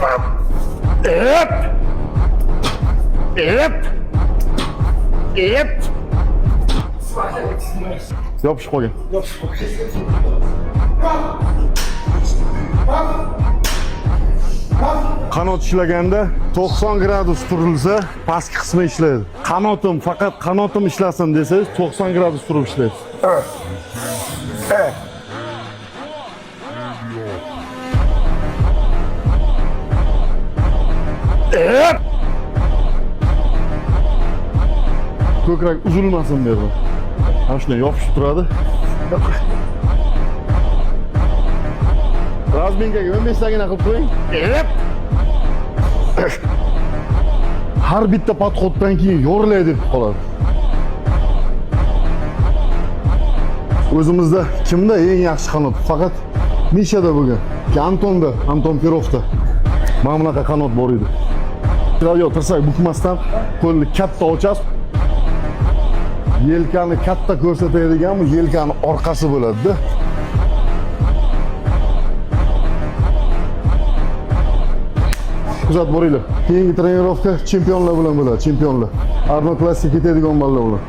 Ep! Ep! Ep! Yopishib qolgan. Qanot ishlaganda 90 gradus turilsa, pastki qismi ishlaydi. Qanotim, faqat qanotim ishlasin desangiz 90 gradus turib ishlaydi. Ko'krak uzilmasin bu yerda. Mana shunday yopishib turadi. Razminkaga 15 tagina qilib qo'ying. Har bitta podxoddan keyin yorilay deb qoladi. O'zimizda kimda eng yaxshi qanot? Faqat Mishada bo'lgan. Anton Perovda. Mana bunaqa qanot bor edi. Yo, tirsak bukmasdan qo'lni katta ochasiz. Yelkani katta ko'rsatadigan bu yelkani orqasi bo'ladi-da. Kuzatib boringlar. Keyingi trenirovka chempionlar bilan bo'ladi, chempionlar. Arnold Classic ketadigan bolalar bilan.